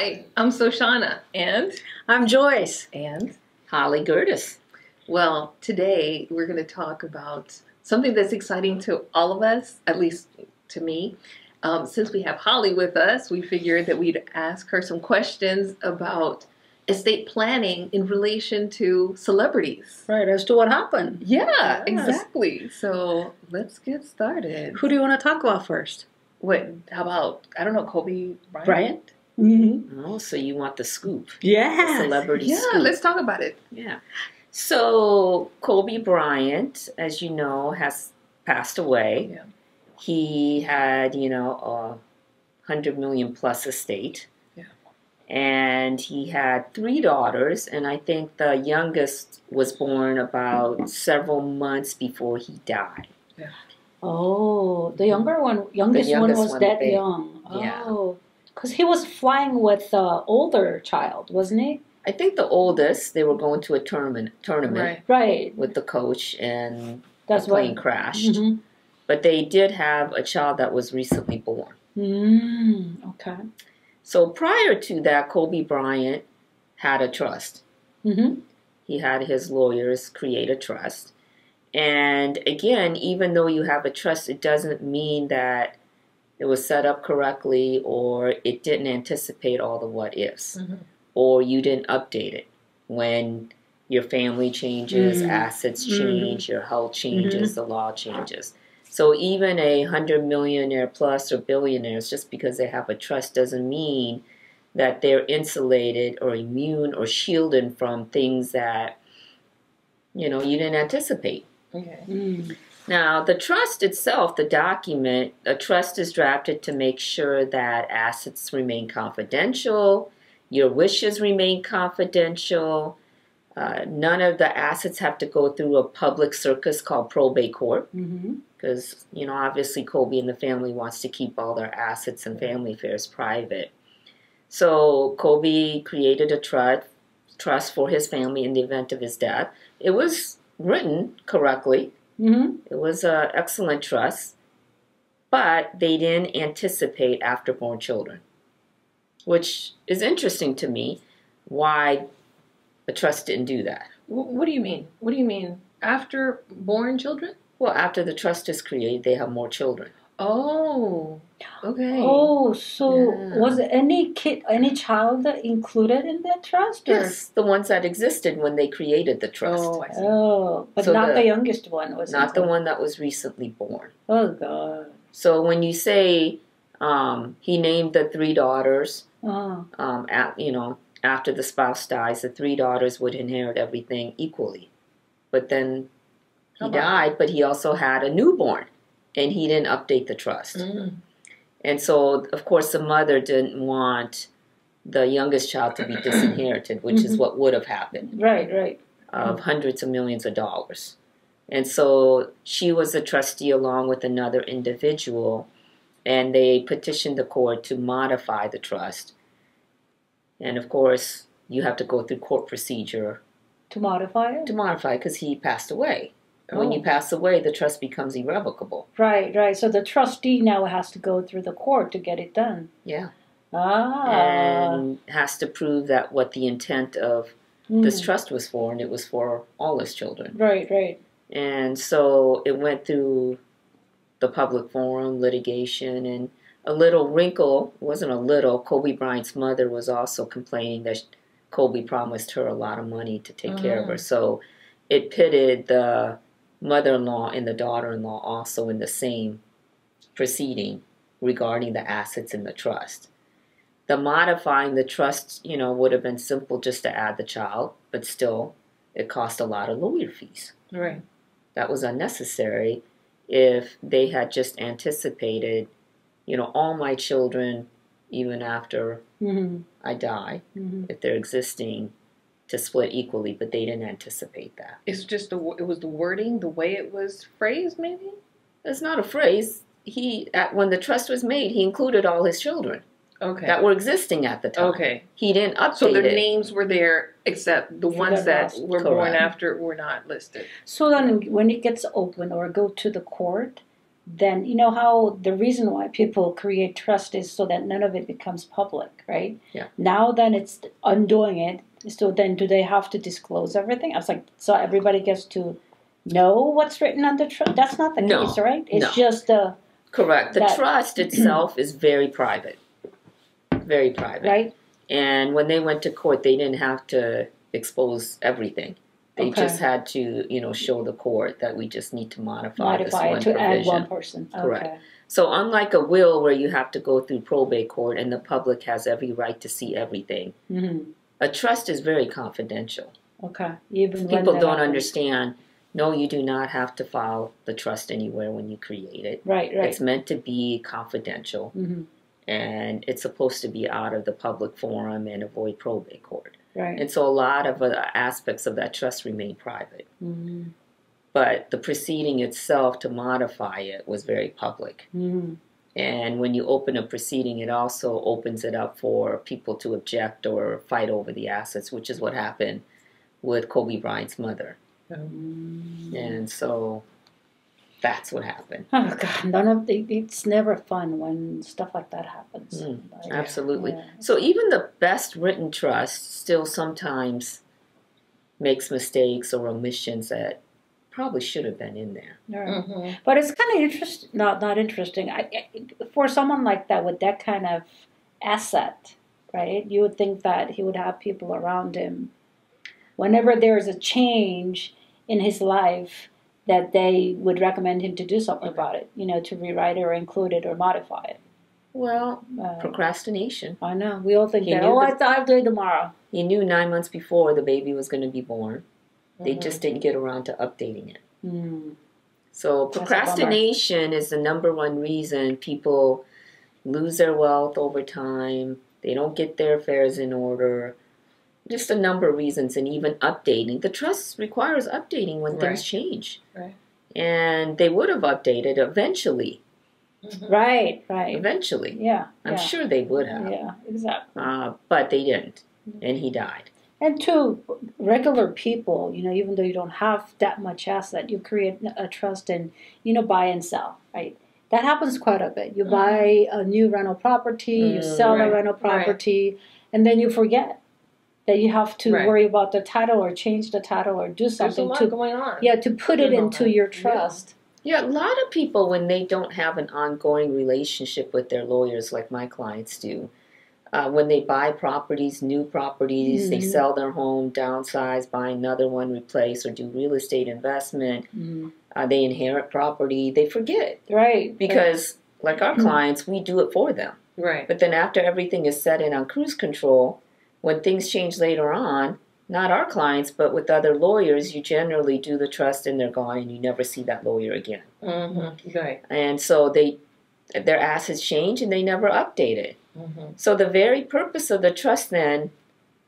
Hi, I'm Soshana, and I'm Joyce. and Holly Geerdes. well, today we're going to talk about something that's exciting to all of us, at least to me. Since we have Holly with us, we figured that we'd ask her some questions about estate planning in relation to celebrities. Right, as to what happened. Yeah, Yes. exactly. So let's get started. Who do you want to talk about first? What? How about, I don't know, Kobe Bryant? Bryant? Mm-hmm. Oh, so you want the scoop. The Yeah. celebrity Yeah, scoop. let's talk about it. Yeah. So Kobe Bryant, as you know, has passed away. Yeah. He had, a 100 million plus estate. Yeah. And he had 3 daughters, and I think the youngest was born about several months before he died. Oh, the youngest one youngest was one, that big. young. Yeah. Oh, because he was flying with the older child, wasn't he? I think the oldest, they were going to a tournament Right. Right. with the coach, and That's the plane why. crashed. Mm-hmm. But they did have a child that was recently born. Okay. So prior to that, Kobe Bryant had a trust. Mm-hmm. He had his lawyers create a trust. And again, even though you have a trust, it doesn't mean that it was set up correctly or it didn't anticipate all the what ifs Mm-hmm. or you didn't update it when your family changes, assets change, your health changes, the law changes. So even a 100 millionaire plus or billionaires, just because they have a trust doesn't mean that they're insulated or immune or shielded from things that, you didn't anticipate. Okay. Mm. Now, the trust itself, the document, a trust is drafted to make sure that assets remain confidential, your wishes remain confidential, none of the assets have to go through a public circus called probate court. Mm-hmm. Because, obviously Kobe and the family wants to keep all their assets and family affairs private. So Kobe created a trust for his family in the event of his death. It was written correctly. Mm-hmm. It was an excellent trust. But they didn't anticipate afterborn children, which is interesting to me, why a trust didn't do that. What do you mean? What do you mean? After born children? Well, after the trust is created, they have more children. Oh, okay. Oh, so Yeah. was any child included in that trust? Or? Yes, the ones that existed when they created the trust. Oh, I see. Oh, but So not the- the youngest one, was Not the one that was recently born. Oh God. So when you say he named the 3 daughters, Oh. after the spouse dies, the 3 daughters would inherit everything equally. But then he How about- died, but he also had a newborn, and he didn't update the trust. Mm. And so, of course, the mother didn't want the youngest child to be disinherited, which is what would have happened, Right. of hundreds of millions of dollars. And so she was a trustee along with another individual, and they petitioned the court to modify the trust. And of course, you have to go through court procedure To modify it? to modify because he passed away. And when Oh. you pass away, the trust becomes irrevocable. Right. So the trustee now has to go through the court to get it done. Yeah. Ah. And has to prove that what the intent of this trust was for, and it was for all his children. Right. And so it went through the public forum, litigation, and a little wrinkle, wasn't a little, Kobe Bryant's mother was also complaining that Kobe promised her a lot of money to take care of her. So it pitted the mother-in-law and the daughter-in-law also in the same proceeding regarding the assets in the trust. The modifying the trust, would have been simple just to add the child, but still it cost a lot of lawyer fees. Right. That was unnecessary if they had just anticipated, all my children, even after I die, if they're existing, to split equally, but they didn't anticipate that. It's just it was the wording, the way it was phrased, maybe? It's not a phrase. When the trust was made, he included all his children Okay. that were existing at the time. Okay. He didn't update So their it. names were there, except the For ones the that rest. were born Correct. after were not listed. So then when it gets open or go to the court, then you know how the reason why people create trust is so that none of it becomes public, right? Yeah. Now then it's undoing it. So then do they have to disclose everything? I was like, so everybody gets to know what's written on the trust? That's not the No. case, right? It's No. just Correct. The that- trust itself is very private. Very private. right. And when they went to court, they didn't have to expose everything. They Okay. just had to, show the court that we just need to modify this Modify one it to add provision. one person. Correct. Okay. So unlike a will where you have to go through probate court and the public has every right to see everything, Mm-hmm. a trust is very confidential. Okay. Even when People that don't happens. understand, no, you do not have to file the trust anywhere when you create it. Right. It's meant to be confidential. Mm-hmm. And it's supposed to be out of the public forum and avoid probate court. Right. And so a lot of aspects of that trust remain private. Mm-hmm. But the proceeding itself to modify it was very public. Mm-hmm. And when you open a proceeding, it also opens it up for people to object or fight over the assets, which is what happened with Kobe Bryant's mother. Mm-hmm. And so that's what happened. Oh God! It's never fun when stuff like that happens. Like, Absolutely. yeah. So even the best written trust still sometimes makes mistakes or omissions that probably should have been in there. Right. Mm-hmm. But it's kind of interesting. Not interesting. For someone like that with that kind of asset, right? You would think that he would have people around him. Whenever there is a change in his life, that they would recommend him to do something about it. To rewrite it or include it or modify it. Well, procrastination. I know. We all think He that. knew I thought I'll do it tomorrow. He knew 9 months before the baby was going to be born. They Mhm. just didn't get around to updating it. Mm. So That's a bummer. procrastination is the number one reason people lose their wealth over time. They don't get their affairs in order. Just a number of reasons, and even updating. The trust requires updating when Right. things change. Right. And they would have updated eventually. Mm-hmm. Right. Eventually. Yeah. I'm sure they would have. Yeah, exactly. But they didn't. And he died. And to regular people, even though you don't have that much asset, you create a trust and, buy and sell, right? That happens quite a bit. You buy a new rental property, you sell Right. a rental property, and then you forget that you have to Right. worry about the title or change the title or do There's a something lot to going on. to put it There's all into that. your trust. Yeah, a lot of people, when they don't have an ongoing relationship with their lawyers like my clients do, when they buy properties, new properties, they Mhm. sell their home, downsize, buy another one, replace, or do real estate investment, they inherit property, they forget. Right. Because, like our clients, we do it for them. Right. But then after everything is set in on cruise control, when things change later on, not our clients, but with other lawyers, you generally do the trust and they're gone and you never see that lawyer again. Mm-hmm. Right. And so their assets change and they never update it. Mm-hmm. So the very purpose of the trust then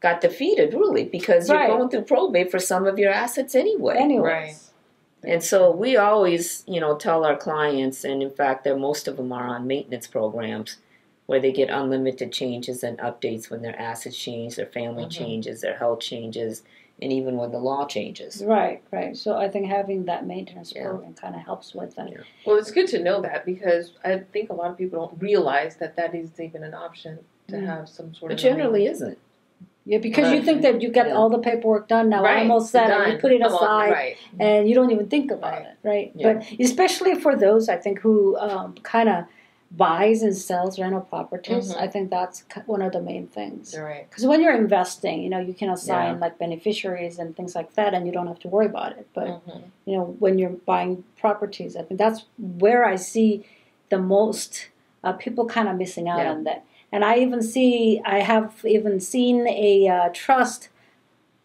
got defeated, really, because you're Right. going through probate for some of your assets anyway. Anyways. Right. And so we always, tell our clients, and in fact, most of them are on maintenance programs, where they get unlimited changes and updates when their assets change, their family changes, their health changes, and even when the law changes. Right. So I think having that maintenance Yeah. program kind of helps with that. Yeah. Well, it's good to know that because I think a lot of people don't realize that is even an option to have some sort It of. generally isn't. Yeah, because you think that you get Yeah. all the paperwork done now, Right. almost set, and you Done. put it Come on, aside, right. and you don't even think about Right. it, right? Yeah. But especially for those, I think, who kind of buys and sells rental properties, Mhm. I think that's one of the main things. You're right. Because when you're investing, you can assign Yeah. like beneficiaries and things like that, and you don't have to worry about it. But Mm-hmm. when you're buying properties, I think that's where I see the most people kind of missing out Yeah. on that. And I have even seen a trust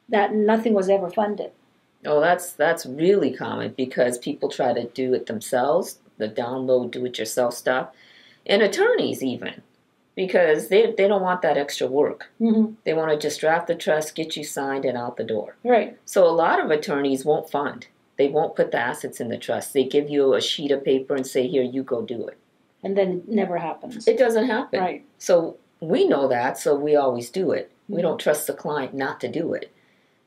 that nothing was ever funded. Oh, that's really common because people try to do it themselves, the download do-it-yourself stuff, and attorneys even, because they don't want that extra work. Mm-hmm. They want to just draft the trust, get you signed, and out the door. Right. So a lot of attorneys won't fund. They won't put the assets in the trust. They give you a sheet of paper and say, here, you go do it. And then it never happens. It doesn't happen. Right. So we know that, so we always do it. We Mhm. don't trust the client not to do it.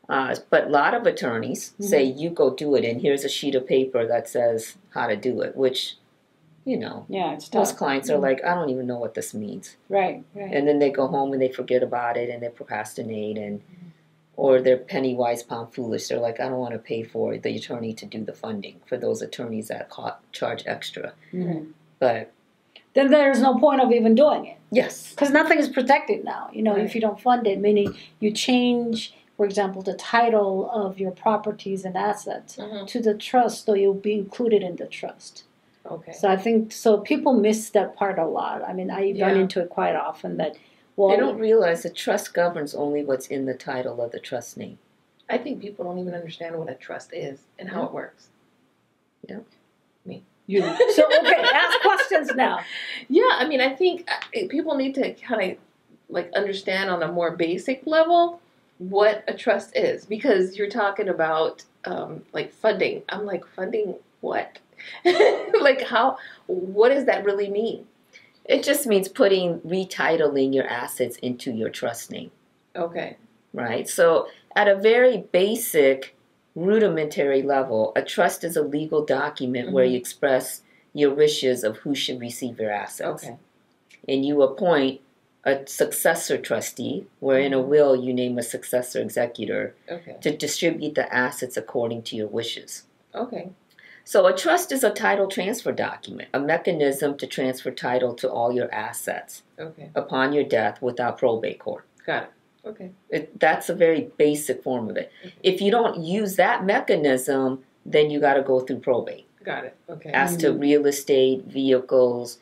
But a lot of attorneys say, you go do it, and here's a sheet of paper that says how to do it, which you know, Yeah, it's most tough. clients are like, I don't even know what this means. Right. And then they go home and they forget about it and they procrastinate and or they're penny wise pound foolish. They're like, I don't want to pay for the attorney to do the funding for those attorneys that charge extra. Mm-hmm. But then there's no point of even doing it. yes, Because nothing is protected now. You know, if you don't fund it, meaning you change, for example, the title of your properties and assets to the trust, so you'll be included in the trust. Okay. So I think people miss that part a lot. I mean, I run into it quite often that. Well, they don't realize the trust governs only what's in the title of the trust name. I think people don't even understand what a trust is and how it works. Yeah. Me. You. So, okay, ask questions now. Yeah, I mean, I think people need to kind of like understand on a more basic level what a trust is, because you're talking about like funding. I'm like, funding what? Like what does that really mean? It just means retitling your assets into your trust name. Okay. Right? So at a very basic, rudimentary level, a trust is a legal document where you express your wishes of who should receive your assets. Okay. And you appoint a successor trustee, where in a will you name a successor executor to distribute the assets according to your wishes. Okay. So a trust is a title transfer document, a mechanism to transfer title to all your assets upon your death without probate court. Got it. Okay. That's a very basic form of it. If you don't use that mechanism, then you got to go through probate. Got it. Okay. As to real estate, vehicles,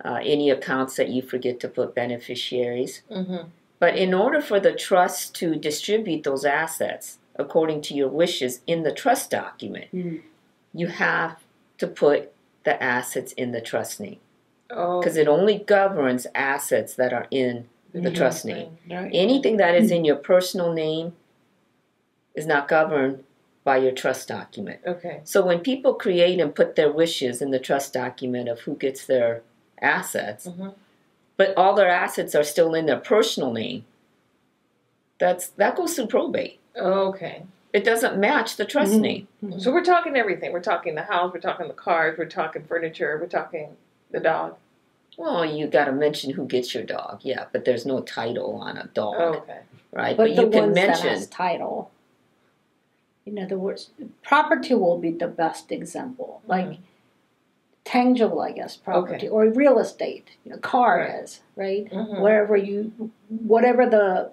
any accounts that you forget to put beneficiaries. But in order for the trust to distribute those assets according to your wishes in the trust document, you have to put the assets in the trust name. Because it only governs assets that are in the trust name. Right. Anything that is in your personal name is not governed by your trust document. Okay. So when people create and put their wishes in the trust document of who gets their assets, but all their assets are still in their personal name, that goes through probate. Okay. It doesn't match the trust name. So we're talking everything. We're talking the house, we're talking the cars, we're talking furniture, we're talking the dog. Well, you got to mention who gets your dog, yeah, but there's no title on a dog, Okay. right? But the you can ones mention that has title. In other words, property will be the best example. Like tangible, I guess, property or real estate. Car is, right? Whatever the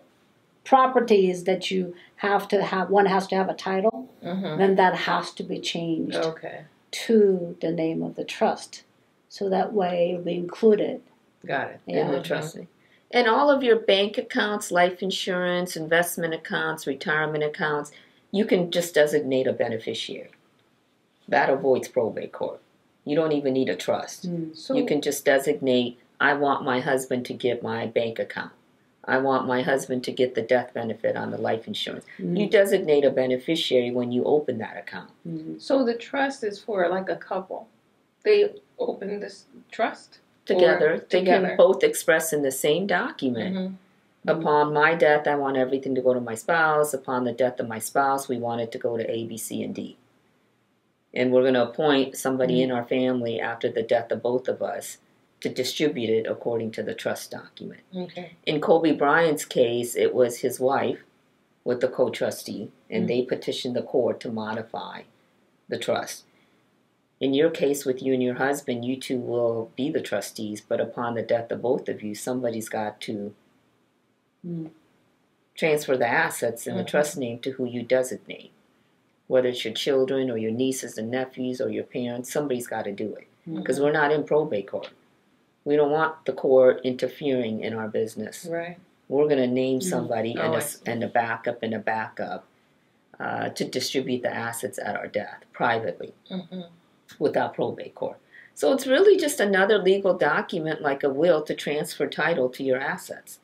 property is that you have to have, one has to have a title, then that has to be changed to the name of the trust. So that way it'll be included. Got it. In the trust name. And all of your bank accounts, life insurance, investment accounts, retirement accounts, you can just designate a beneficiary. That avoids probate court. You don't even need a trust. So you can just designate, I want my husband to get my bank account. I want my husband to get the death benefit on the life insurance. You designate a beneficiary when you open that account. So the trust is for like a couple. They open this trust together. They can both express in the same document. Upon my death, I want everything to go to my spouse. Upon the death of my spouse, we want it to go to A, B, C, and D. And we're going to appoint somebody in our family after the death of both of us to distribute it according to the trust document. In Kobe Bryant's case, it was his wife with the co-trustee, and they petitioned the court to modify the trust. In your case with you and your husband, you two will be the trustees, but upon the death of both of you, somebody's got to transfer the assets in the trust name to who you designate. Whether it's your children or your nieces and nephews or your parents, somebody's got to do it. Because we're not in probate court. We don't want the court interfering in our business. Right. We're going to name somebody and a backup to distribute the assets at our death privately without probate court. So it's really just another legal document like a will to transfer title to your assets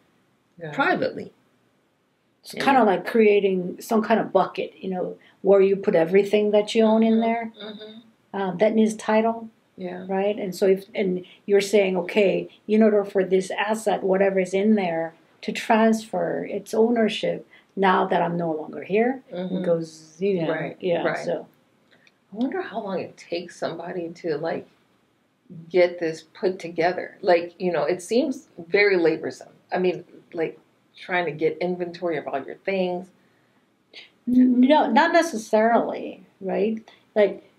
privately. It's kind of like creating some kind of bucket, where you put everything that you own in there. That needs title. Yeah. Right? And so and you're saying, okay, in order for this asset, whatever is in there, to transfer its ownership now that I'm no longer here, it goes, Right. Yeah. Right. So I wonder how long it takes somebody to get this put together? Like, it seems very laborsome. I mean, like trying to get inventory of all your things. No, not necessarily, right? Like,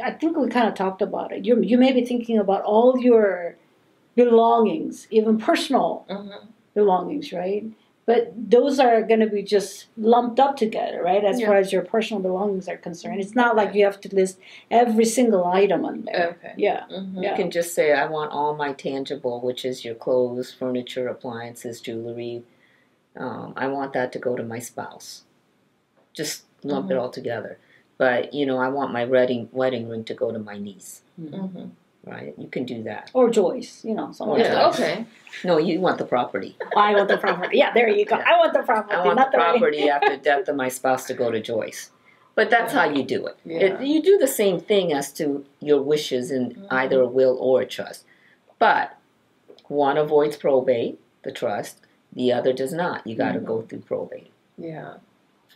I think we kind of talked about it. You may be thinking about all your belongings, even personal belongings, right? But those are going to be just lumped up together, right? As far as your personal belongings are concerned. It's not like you have to list every single item on there. Okay. Yeah. You can just say, I want all my tangible, which is your clothes, furniture, appliances, jewelry. I want that to go to my spouse. Just lump it all together. But, I want my wedding ring to go to my niece. Right? You can do that. Or Joyce, someone else. Okay. No, you want the property. I want the property. Yeah, there you go. I want the property. I want the property after death of my spouse to go to Joyce. But that's how you do it. Yeah. You do the same thing as to your wishes in either a will or a trust. But one avoids probate, the trust. The other does not. You got to go through probate. Yeah.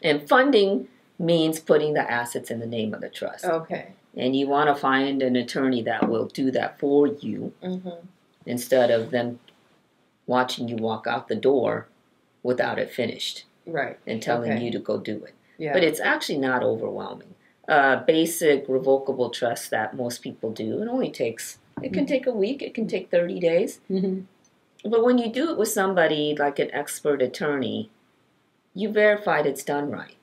And funding means putting the assets in the name of the trust. Okay. And you want to find an attorney that will do that for you instead of them watching you walk out the door without it finished. Right. And telling you to go do it. Yeah. But it's actually not overwhelming. Basic revocable trust that most people do, it can take a week, it can take 30 days. But when you do it with somebody like an expert attorney, you verified it's done right.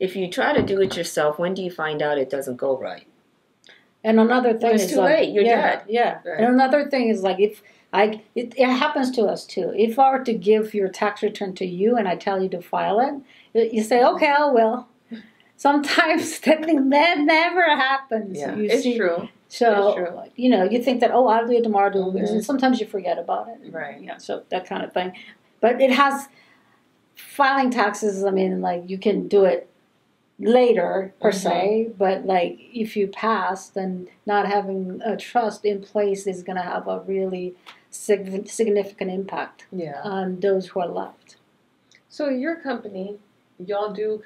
If you try to do it yourself, when do you find out it doesn't go right? And another thing is too late. You're dead. Yeah. Right. And another thing is like it happens to us too. If I were to give your tax return to you and I tell you to file it, you say, okay, I will. Sometimes that never happens. Yeah, You it's see? true. So, It's true. you think that, I'll do it tomorrow, and sometimes you forget about it. Right. Yeah, so that kind of thing. But it has, filing taxes, I mean, like, you can do it later, per se, but, like, if you pass, then not having a trust in place is going to have a really significant impact on those who are left. So your company, y'all do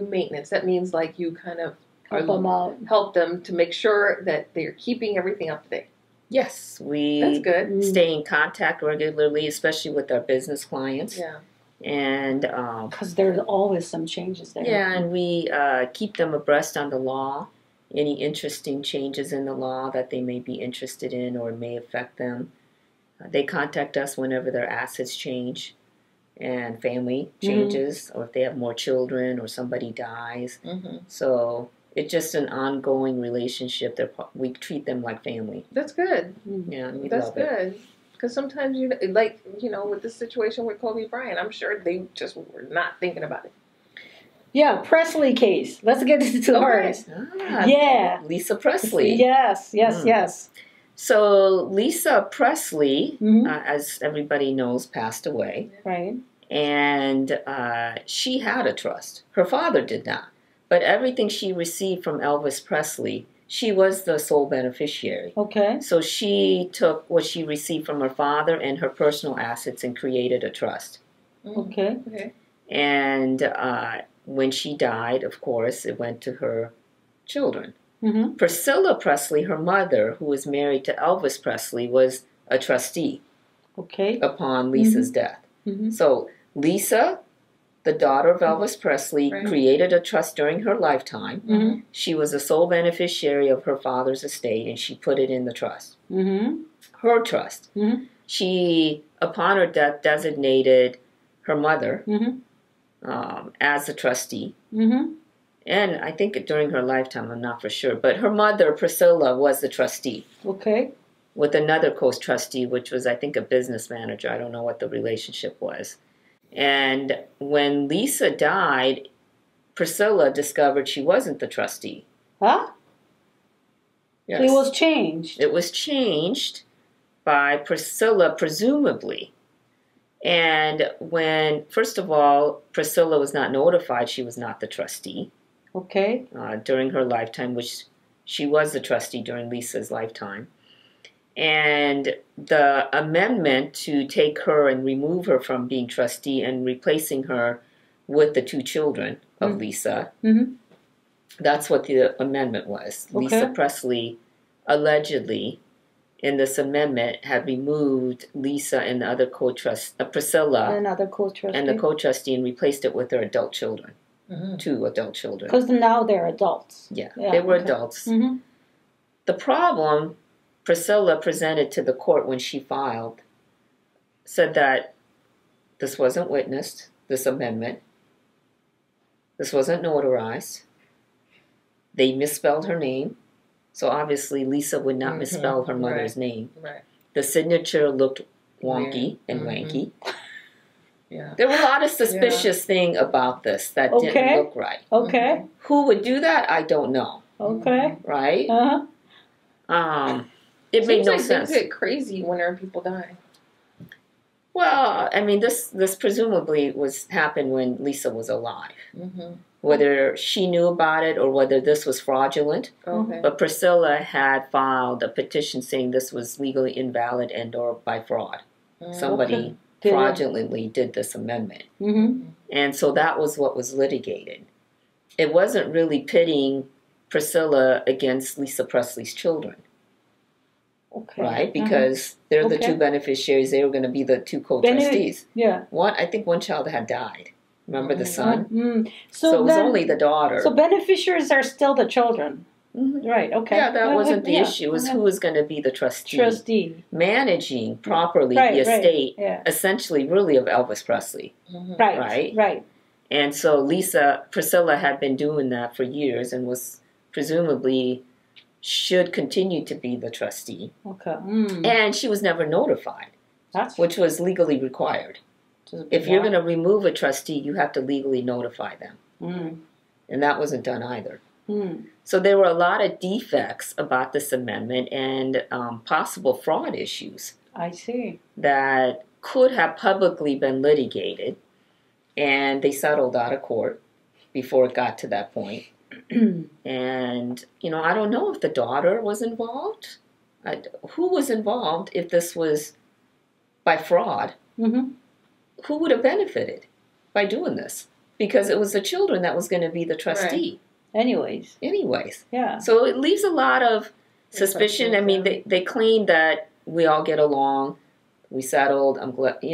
maintenance. That means, like, you kind of Help them out. Help them to make sure that they're keeping everything up to date. Yes, we That's good. stay in contact regularly, especially with our business clients. Yeah. And because there's always some changes there. Yeah, and we keep them abreast on the law, any interesting changes in the law that they may be interested in or may affect them. They contact us whenever their assets change and family changes, or if they have more children or somebody dies. So it's just an ongoing relationship. We treat them like family. That's good. Yeah, we That's love it. good. Because sometimes, with this situation with Kobe Bryant, I'm sure they just were not thinking about it. Yeah, Presley case. Let's get into hers. Yeah. Lisa Presley. Yes. So Lisa Presley, as everybody knows, passed away. Right. And she had a trust. Her father did not. But everything she received from Elvis Presley, she was the sole beneficiary. Okay. So she took what she received from her father and her personal assets and created a trust. Okay. And when she died, of course, it went to her children. Priscilla Presley, her mother, who was married to Elvis Presley, was a trustee upon Lisa's death. So Lisa, the daughter of Elvis Presley, created a trust during her lifetime. She was the sole beneficiary of her father's estate, and she put it in the trust. Her trust. She, upon her death, designated her mother as a trustee. And I think during her lifetime, I'm not for sure, but her mother, Priscilla, was the trustee. Okay. With another co-trustee, which was, I think, a business manager. I don't know what the relationship was. And when Lisa died, Priscilla discovered she wasn't the trustee. Huh? Yes. It was changed. It was changed by Priscilla, presumably. And when, first of all, Priscilla was not notified she was not the trustee. Okay. During her lifetime, which she was the trustee during Lisa's lifetime. And the amendment to take her and remove her from being trustee and replacing her with the two children of Lisa, that's what the amendment was. Okay. Lisa Presley allegedly in this amendment had removed Lisa and the other Priscilla, Another co-trustee. and the co-trustee, and replaced it with her adult children, Mm-hmm. 2 adult children. Because now they're adults. Yeah, Yeah, they were okay. adults. Mm-hmm. The problem Priscilla presented to the court when she filed said that this wasn't witnessed, this amendment. This wasn't notarized. They misspelled her name. So obviously Lisa would not misspell her mother's name. Right. The signature looked wonky and wanky. Yeah. There were a lot of suspicious things about this that didn't look right. Okay. Who would do that? I don't know. Okay. Right? Uh-huh. It made Seems no like sense. Things get crazy whenever people die. Well, I mean, this presumably happened when Lisa was alive. Mm-hmm. Whether she knew about it or whether this was fraudulent. Okay. But Priscilla had filed a petition saying this was legally invalid and or by fraud. Somebody fraudulently did this amendment. Mm-hmm. And so that was what was litigated. It wasn't really pitting Priscilla against Lisa Presley's children. Okay. Right? Because they're the 2 beneficiaries. They were going to be the 2 co-trustees. Yeah. I think one child had died. Remember the son? Mm-hmm. So it was only the daughter. So beneficiaries are still the children. Mm-hmm. Right, okay. Yeah, that wasn't the issue. It was who was going to be the trustee. Managing properly the estate, essentially really of Elvis Presley. Mm-hmm. Right. And so Priscilla had been doing that for years and was presumably should continue to be the trustee. Okay. And she was never notified, which was legally required. If you're going to remove a trustee, you have to legally notify them. And that wasn't done either. So there were a lot of defects about this amendment and possible fraud issues. I see. That could have publicly been litigated, and they settled out of court before it got to that point. And, I don't know if the daughter was involved. Who was involved if this was by fraud? Mm-hmm. Who would have benefited by doing this? Because it was the children that was going to be the trustee. Anyways. Yeah. So it leaves a lot of suspicion. I mean, they claim that we all get along. We settled. I'm glad, But,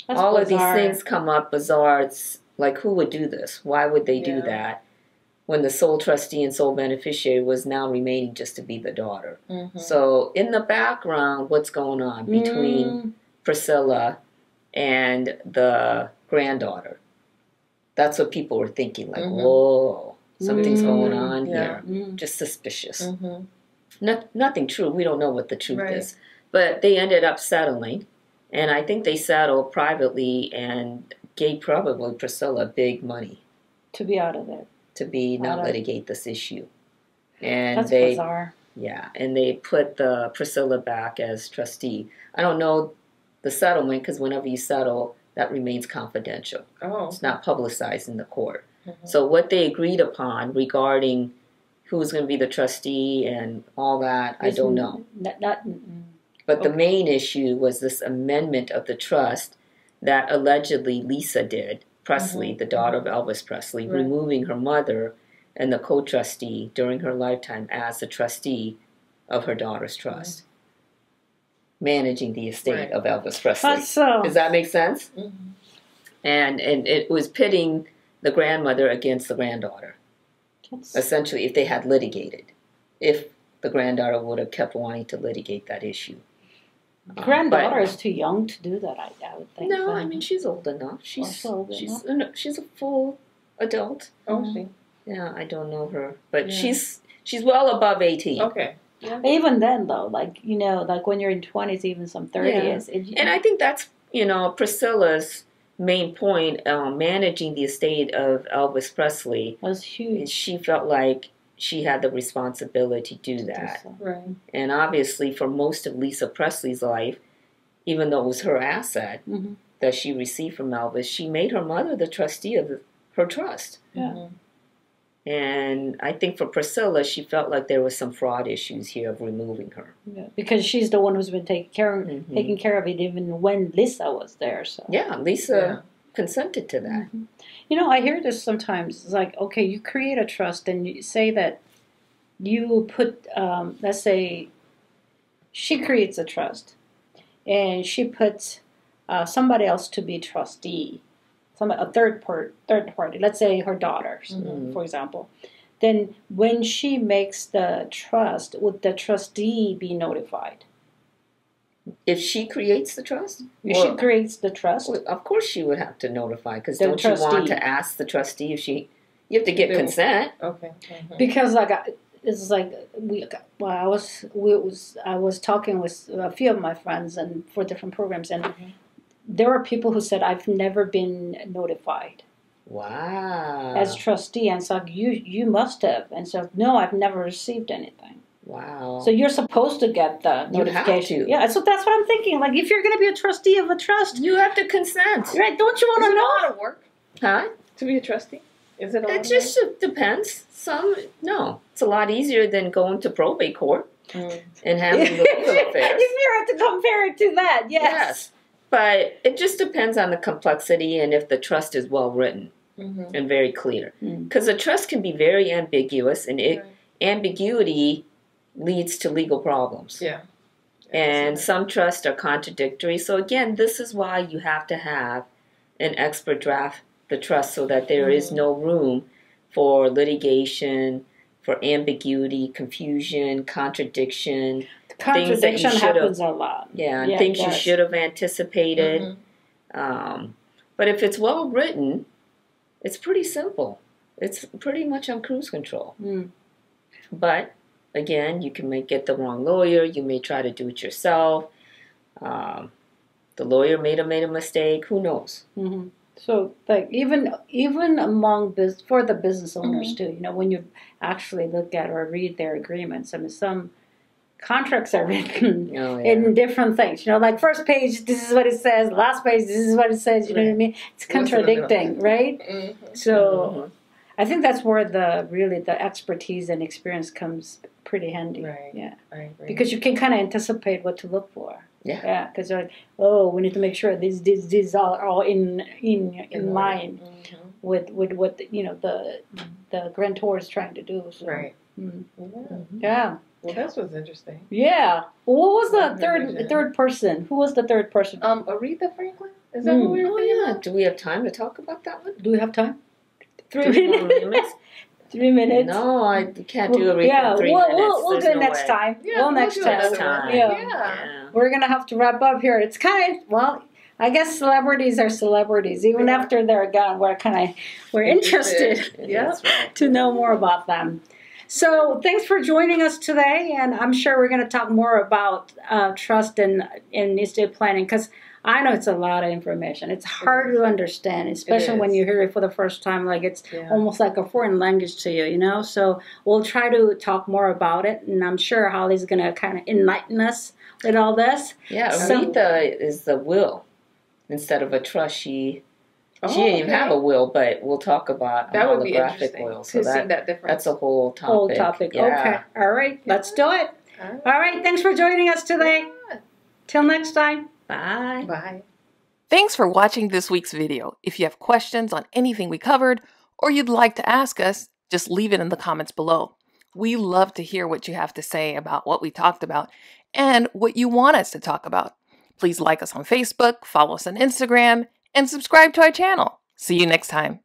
all of these things come up bizarre. It's like, who would do this? Why would they do that? When the sole trustee and sole beneficiary was now remaining just to be the daughter. Mm-hmm. So in the background, what's going on between Priscilla and the granddaughter? That's what people were thinking, like, whoa, something's going on here. Just suspicious. Nothing true. We don't know what the truth is. But they ended up settling, and I think they settled privately and gave probably Priscilla big money. To be out of there. To not litigate this issue. And that's bizarre. Yeah, and they put Priscilla back as trustee. I don't know the settlement because whenever you settle, that remains confidential. Oh. It's not publicized in the court. Mm-hmm. So what they agreed upon regarding who's going to be the trustee and all that, I don't know. But the main issue was this amendment of the trust that allegedly Lisa did. Presley, the daughter of Elvis Presley, removing her mother and the co-trustee during her lifetime as the trustee of her daughter's trust. Managing the estate of Elvis Presley. Does that make sense? Mm-hmm. And it was pitting the grandmother against the granddaughter. Essentially, if they had litigated. If the granddaughter would have kept wanting to litigate that issue. Granddaughter is too young to do that, I would think. No, I mean, she's old enough. She's a full adult. Oh, yeah, I don't know her. But she's well above 18. Okay. Yeah. Even then, though, like when you're in 20s, even some 30s. And I think that's, Priscilla's main point, managing the estate of Elvis Presley. Was huge. She felt like she had the responsibility to do that. Right. And obviously, for most of Lisa Presley's life, even though it was her asset that she received from Elvis, she made her mother the trustee of her trust. Yeah. And I think for Priscilla, she felt like there was some fraud issues here of removing her. Yeah, because she's the one who's been taking care of it even when Lisa was there. So Lisa consented to that. I hear this sometimes. It's like, okay, you create a trust and you say that you put, let's say, she creates a trust, and she puts somebody else to be trustee, a third party, let's say her daughters, for example. Then when she makes the trust, would the trustee be notified? If she creates the trust? If she creates the trust? Well, of course she would have to notify, because The don't you want trustee. to ask the trustee if she... You have to get consent. Okay. Because it's like I was talking with a few of my friends and for different programs, and there were people who said, I've never been notified Wow. as trustee, and so you must have, and so no, I've never received anything. Wow. So you're supposed to get the notification. You have to. Yeah, so that's what I'm thinking. Like, if you're going to be a trustee of a trust, You have to consent. right? Don't you want Is to it a know? lot of work Huh? to be a trustee? Is it a lot It of just depends. No. It's a lot easier than going to probate court work? and having legal affairs. If you have to compare it to that, yes. But it just depends on the complexity and if the trust is well written and very clear. Because a trust can be very ambiguous, and ambiguity leads to legal problems. Yeah. And some trusts are contradictory. So again, this is why you have to have an expert draft the trust, so that there is no room for litigation, for ambiguity, confusion, contradiction. Contradiction happens a lot. Yeah, and things you should have anticipated. But if it's well written, it's pretty simple. It's pretty much on cruise control. But again, you can get the wrong lawyer. You may try to do it yourself. The lawyer may have made a mistake. Who knows? So, like, even among for the business owners too, you know, when you actually look at or read their agreements, I mean, some contracts are written in different things. You know, like, first page, this is what it says. Last page, this is what it says. You know what I mean? It's contradicting, right? So, I think that's where the expertise and experience comes pretty handy. Right. Yeah. Right. Because you can kind of anticipate what to look for. Yeah. Because they're like, oh, we need to make sure these are all in line with what the grantor is trying to do. So. Right. Yeah. Well, that's what's interesting. Yeah. Well, what was the third person? Who was the third person? Aretha Franklin. Is that what we were thinking about? Do we have time to talk about that one? Do we have time? 3 more minutes. 3 minutes. No, I can't do Aretha in 3 minutes. We'll do it next time. Yeah, we'll next time. Yeah. We're gonna have to wrap up here. It's kind of I guess celebrities are celebrities. Even after they're gone, we're interested to know more about them. So thanks for joining us today, and I'm sure we're going to talk more about trust in estate planning, because I know it's a lot of information. It's hard to understand, especially when you hear it for the first time. Like, it's almost like a foreign language to you, you know? So we'll try to talk more about it, and I'm sure Holly's going to kind of enlighten us with all this. Yeah, Aretha is the will instead of a trust. She didn't even have a will, but we'll talk about that would be holographic will. So see that difference. That's a whole topic. Yeah. Okay. All right. Let's do it. All right. Thanks for joining us today. Till next time. Bye. Bye. Thanks for watching this week's video. If you have questions on anything we covered, or you'd like to ask us, just leave it in the comments below. We love to hear what you have to say about what we talked about and what you want us to talk about. Please like us on Facebook, follow us on Instagram, and subscribe to our channel. See you next time.